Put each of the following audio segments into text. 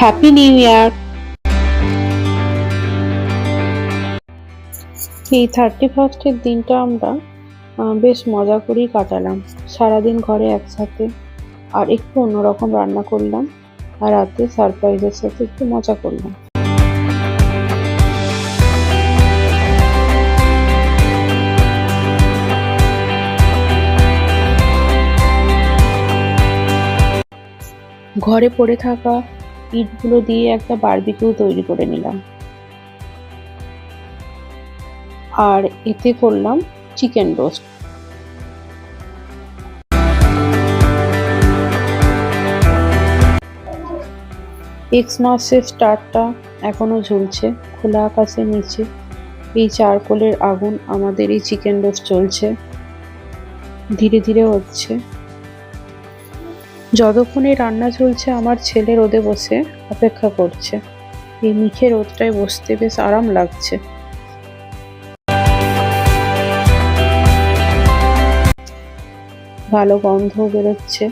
Happy new year. এই 31st-এর দিনটা আমরা বেশ মজা করেই কাটালাম। সারাদিন ঘরে একসাথে, আর একটু অন্যরকম রান্না করলাম, আর রাতে সারপ্রাইজের সাথে একটু মজা করলাম। ঘরে পড়ে থাকা ইটগুলো দিয়ে একটা বারবিকিউ তৈরি করে নিলাম, আর এতে করলাম চিকেন রোস্ট। এক্সমাসের স্টারটা এখনো ঝুলছে খোলা আকাশের নিচে। এই চারকোলের আগুন আমাদের এই চিকেন রোস্ট চলছে, ধীরে ধীরে হচ্ছে। যতক্ষণ এই রান্না চলছে আমার ছেলে রোদে বসে অপেক্ষা করছে। এই মিঠে রোদটায় বসতে বেশ আরাম লাগছে। ভালো গন্ধ বেরোচ্ছে।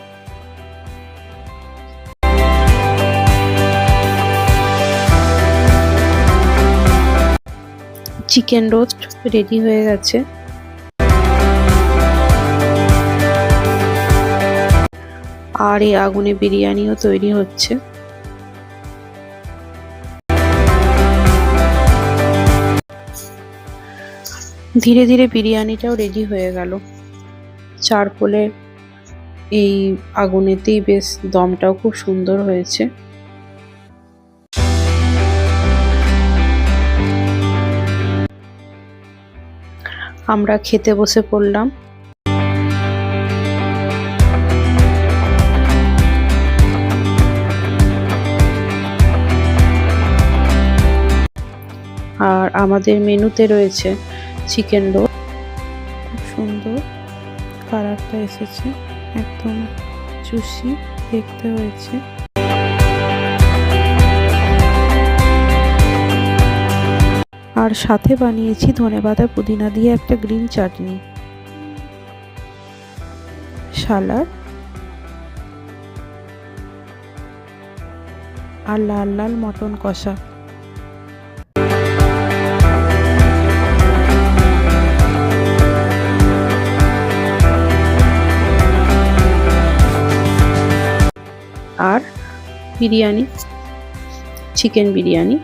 চিকেন রোস্ট রেডি হয়ে গেছে। আর এই আগুনে বিরিয়ানিও তৈরি হচ্ছে। ধীরে ধীরে বিরিয়ানিটাও রেডি হয়ে গেল। চারকোলের এই আগুনেতেই বেশ দমটাও খুব সুন্দর হয়েছে। আমরা খেতে বসে পড়লাম। আর আমাদের মেনুতে রয়েছে চিকেন রোল। খুব সুন্দর কালারটা এসেছে, একদম জুসি দেখতে হয়েছে। আর সাথে বানিয়েছি ধনেপাতা পুদিনা দিয়ে একটা গ্রিন চাটনি, সালাড, আর লাল লাল মটন কষা। আর বিরিয়ানি, চিকেন বিরিয়ানি।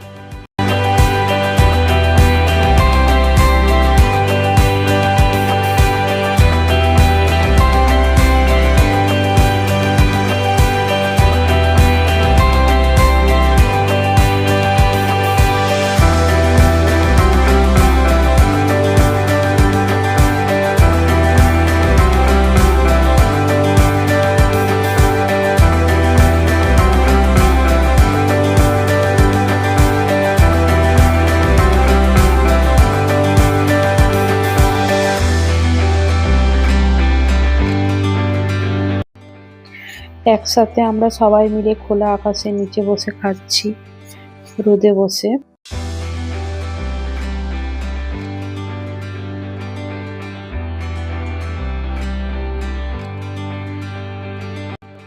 একসাথে আমরা সবাই মিলে খোলা আকাশের নিচে বসে খাচ্ছি, রোদে বসে।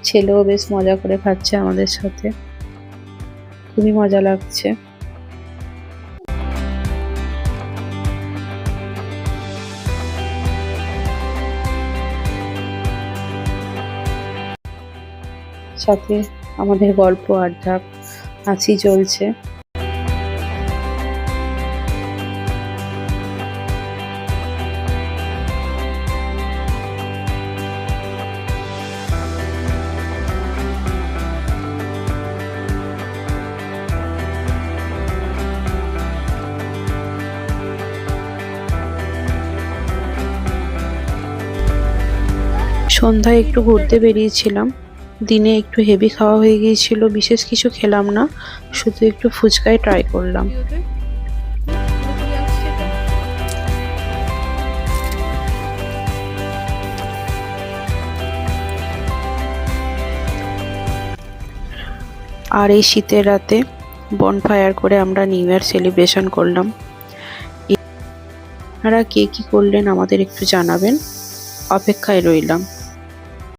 ছেলেও বেশ মজা করে খাচ্ছে আমাদের সাথে, খুবই মজা লাগছে। সাথে আমাদের গল্প আড্ডা হাসি চলছে। সন্ধ্যায় একটু ঘুরতে বেরিয়েছিলাম। দিনে একটু হেভি খাওয়া হয়ে গিয়েছিল, বিশেষ কিছু খেলাম না, শুধু একটু ফুচকাই ট্রাই করলাম। আর এই শীতের রাতে বনফায়ার করে আমরা নিউ ইয়ার সেলিব্রেশন করলাম। আপনারা কে কি করলেন আমাদের একটু জানাবেন, অপেক্ষায় রইলাম।